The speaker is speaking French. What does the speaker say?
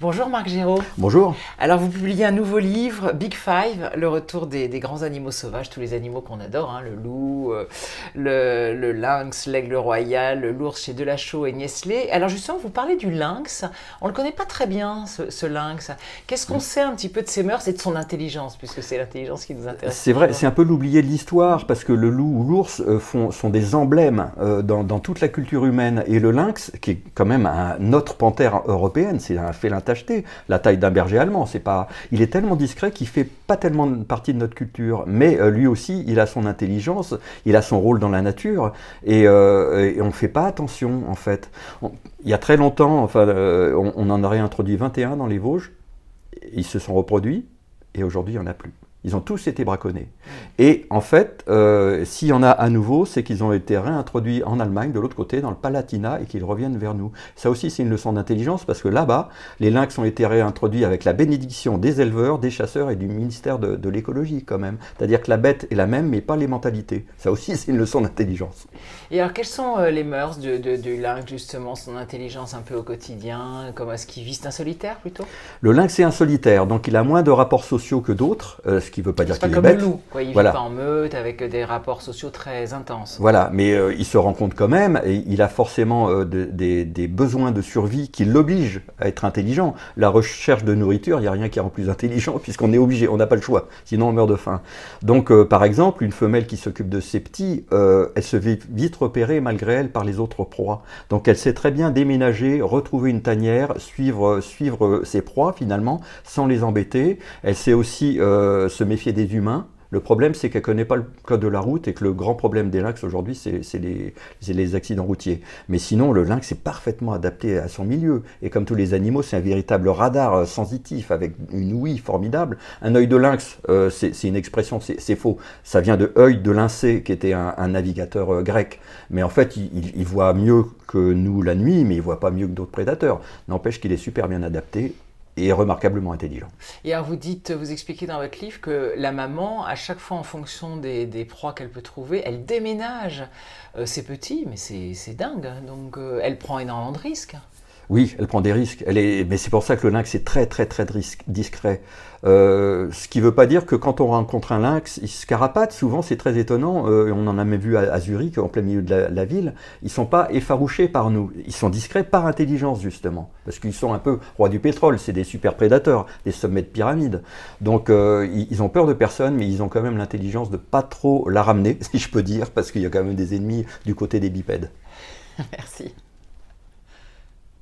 Bonjour Marc Géraud. Bonjour. Alors vous publiez un nouveau livre, Big Five, le retour des grands animaux sauvages, tous les animaux qu'on adore, hein, le loup, le lynx, l'aigle royal, l'ours chez Delachaux et Niestlé. Alors justement, vous parlez du lynx. On ne le connaît pas très bien, ce lynx. Qu'est-ce qu'on sait un petit peu de ses mœurs et de son intelligence, puisque c'est l'intelligence qui nous intéresse C'est vrai, toujours. c'est un peu l'oublié de l'histoire parce que le loup ou l'ours sont des emblèmes dans toute la culture humaine. Et le lynx, qui est quand même un autre panthère européenne, c'est un félin tacheté, la taille d'un berger allemand. Il est tellement discret qu'il fait pas tellement partie de notre culture. Mais lui aussi, il a son intelligence, il a son rôle dans la nature et on ne fait pas attention en fait. Il y a très longtemps, on en aurait introduit 21 dans les Vosges, ils se sont reproduits et aujourd'hui il n'y en a plus. Ils ont tous été braconnés. Et en fait, s'il y en a à nouveau, c'est qu'ils ont été réintroduits en Allemagne, de l'autre côté, dans le Palatinat, et qu'ils reviennent vers nous. Ça aussi, c'est une leçon d'intelligence, parce que là-bas, les lynx ont été réintroduits avec la bénédiction des éleveurs, des chasseurs et du ministère de l'écologie, quand même. C'est-à-dire que la bête est la même, mais pas les mentalités. Ça aussi, c'est une leçon d'intelligence. Et alors, quelles sont les mœurs du lynx, justement, son intelligence un peu au quotidien? Comment est-ce qu'il vit? C'est un solitaire plutôt? Le lynx est un solitaire, donc il a moins de rapports sociaux que d'autres, ce qui ne veut pas dire C'est pas qu'il est comme le bête. loup, quoi. Il vit Voilà. pas en meute avec des rapports sociaux très intenses. Voilà, mais il se rend compte quand même, et il a forcément des besoins de survie qui l'obligent à être intelligent. La recherche de nourriture, il n'y a rien qui rend plus intelligent, puisqu'on est obligé, on n'a pas le choix, sinon on meurt de faim. Donc par exemple, une femelle qui s'occupe de ses petits, elle se fait vite repérer malgré elle par les autres proies. Donc elle sait très bien déménager, retrouver une tanière, suivre ses proies finalement, sans les embêter. Elle sait aussi se méfier des humains. Le problème, c'est qu'elle ne connaît pas le code de la route et que le grand problème des lynx aujourd'hui, c'est les accidents routiers. Mais sinon, le lynx est parfaitement adapté à son milieu. Et comme tous les animaux, c'est un véritable radar sensitif avec une ouïe formidable. Un œil de lynx, c'est une expression, c'est faux. Ça vient de œil de Lyncée, qui était un navigateur grec. Mais en fait, il voit mieux que nous la nuit, mais il ne voit pas mieux que d'autres prédateurs. N'empêche qu'il est super bien adapté et remarquablement intelligent. Et alors vous expliquez dans votre livre que la maman, à chaque fois en fonction des proies qu'elle peut trouver, elle déménage ses petits, mais c'est dingue, hein. Donc elle prend énormément de risques. Oui, elle prend des risques. Mais c'est pour ça que le lynx est très très très discret. Ce qui ne veut pas dire que quand on rencontre un lynx, il se carapate. Souvent, c'est très étonnant. On en a même vu à Zurich, en plein milieu de la ville. Ils ne sont pas effarouchés par nous. Ils sont discrets par intelligence, justement. Parce qu'ils sont un peu rois du pétrole. C'est des super prédateurs, des sommets de pyramide. Donc, ils ont peur de personne, mais ils ont quand même l'intelligence de ne pas trop la ramener, si je peux dire, parce qu'il y a quand même des ennemis du côté des bipèdes. Merci.